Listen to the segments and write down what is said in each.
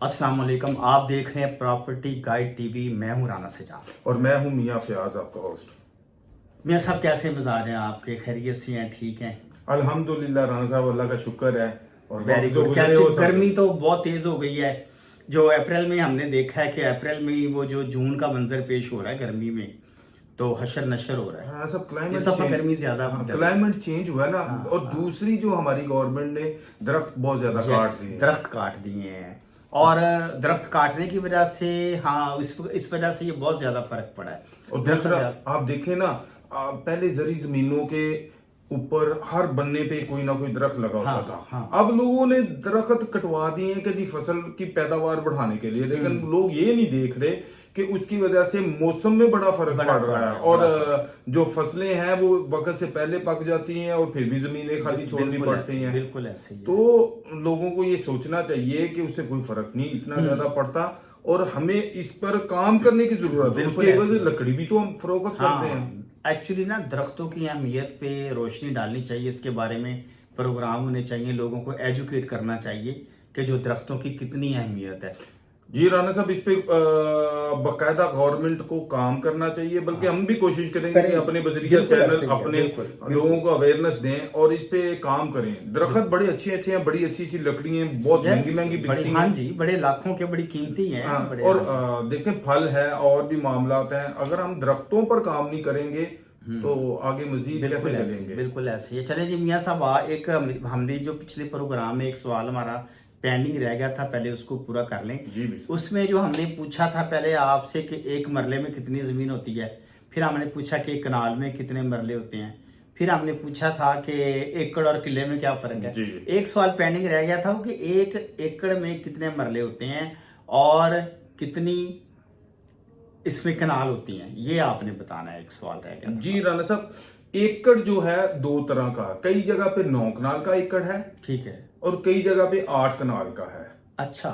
अस्सलाम वालेकुम, आप देख रहे हैं प्रॉपर्टी गाइड टीवी। मैं हूं राना सजाद और मैं हूं मियां फयाज, आपका होस्ट। मियां साहब, कैसे मिजाज हैं आपके? खैरियत से हैं? ठीक हैं? अल्हम्दुलिल्लाह राना साहब, अल्लाह का शुक्र है। और वेरी वक्त जो गुड। गुजरे कैसे? वो सब गर्मी तो बहुत तेज हो गई है। जो अप्रैल में हमने देखा है कि अप्रैल में ही वो जो जून का मंजर पेश हो रहा है गर्मी में, तो हशर नशर हो रहा है। हाँ, सब इस क्लाइमेट दफा गर्मी ज्यादा क्लाइमेट चेंज हुआ है ना। हाँ, और दूसरी जो हमारी गवर्नमेंट ने दरख्त बहुत ज्यादा काट दिए। दरख्त काट दिए हैं, और दरख्त काटने की वजह से इस वजह से ये बहुत ज्यादा फर्क पड़ा है। और दूसरा आप देखें ना, पहले जरी जमीनों के ऊपर हर बनने पे कोई ना कोई दरख्त लगा होता था। हाँ। अब लोगों ने दरख्त कटवा दिए हैं कि जी फसल की पैदावार बढ़ाने के लिए, लेकिन लोग ये नहीं देख रहे कि उसकी वजह से मौसम में बड़ा फर्क पड़ रहा है। और जो फसलें हैं वो वक्त से पहले पक जाती हैं और फिर भी जमीनें खाली छोड़नी पड़ती हैं। बिल्कुल ऐसे ही है। तो लोगों को ये सोचना चाहिए कि उससे कोई फर्क नहीं इतना ज्यादा पड़ता, और हमें इस पर काम करने की जरूरत है। उसकी वजह से लकड़ी भी तो हम फरोख्त करते हैं। एक्चुअली ना, दरख्तों की अहमियत पे रोशनी डालनी चाहिए, इसके बारे में प्रोग्राम होने चाहिए, लोगों को एजुकेट करना चाहिए कि जो दरख्तों की कितनी अहमियत है। जी राना साहब, इस पे बाकायदा गवर्नमेंट को काम करना चाहिए, बल्कि हम भी कोशिश करेंगे कि अपने बजरिया चैनल अपने लोगों को अवेयरनेस दें और इस पे काम करें। दरख्त बड़े अच्छे अच्छे हैं, बड़ी अच्छी अच्छी लकड़ी हैं, बहुत महंगी महंगी बिकती हैं। हाँ जी, बड़े लाखों के, बड़ी कीमती हैं। और देखें, फल है और भी मामलात हैं। अगर हम दरख्तों पर काम नहीं करेंगे तो आगे मजीद कैसे चलेंगे? बिल्कुल ऐसे ही। चले जी मियां साहब, एक हमने जो पिछले प्रोग्राम में एक सवाल हमारा पेंडिंग रह गया था, पहले उसको पूरा कर लें। उसमें जो हमने पूछा था पहले आपसे कि एक मरले में कितनी जमीन होती है, फिर हमने पूछा कि एक कनाल में कितने मरले होते हैं, फिर हमने पूछा था कि एकड़ और किले में क्या फर्क है। एक सवाल पेंडिंग रह गया था कि एक एकड़ में कितने मरले होते हैं और कितनी इसमें कनाल होती हैं, ये आपने बताना है। एक सवाल रह गया। जी राना साहब, एकड़ जो है दो तरह का, कई जगह पे 9 कनाल का एकड़ है, ठीक है, और कई जगह पे 8 कनाल का है। अच्छा,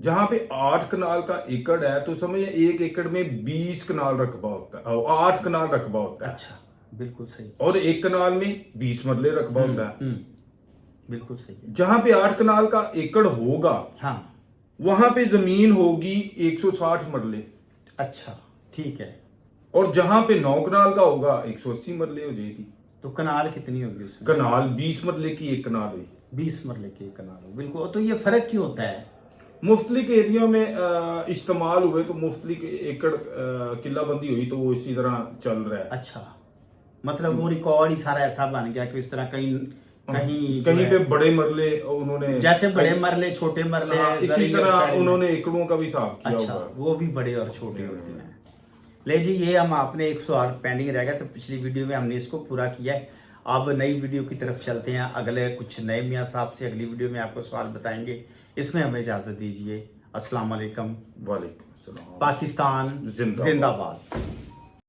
जहां पे 8 कनाल का एकड़ है तो समझिए एक एकड़ में 20 कनाल रकबा होता है, 8 कनाल रकबा होता है। अच्छा, बिल्कुल सही। और एक कनाल में 20 मरले रकबा होता है। बिल्कुल सही। जहां पे 8 कनाल का एकड़ होगा, हाँ, वहां पे जमीन होगी 160 मरले। अच्छा, ठीक है। और जहां पे 9 कनाल का होगा 180 मरले हो जाएगी। तो कनाल कितनी होगी उसमें? कनाल 20 मरले की एक कनाल हुई। 20 मरले की एक कनाल हो, बिल्कुल। तो ये फर्क क्यों होता है? मुख्तलिफ एरिया में इस्तेमाल हुए तो मुख्तलिफ एकड़ किला बंदी हुई, तो वो इसी तरह चल रहा है। अच्छा, मतलब वो रिकॉर्ड ही सारा ऐसा बन गया कि इस तरह कहीं कहीं पे बड़े मरले उन्होंने, जैसे बड़े मरले छोटे मरले, इसी तरह उन्होंने एकड़ों का भी हिसाब किया। अच्छा, वो भी बड़े और छोटे होते हैं। ले जी, ये हम आपने एक सवाल पेंडिंग रह गया, तो पिछली वीडियो में हमने इसको पूरा किया है। अब नई वीडियो की तरफ चलते हैं। अगले कुछ नए मियां साहब से अगली वीडियो में आपको सवाल बताएंगे। इसमें हमें इजाजत दीजिए। अस्सलाम वालेकुम। वालेकुम अस्सलाम। पाकिस्तान जिंदाबाद।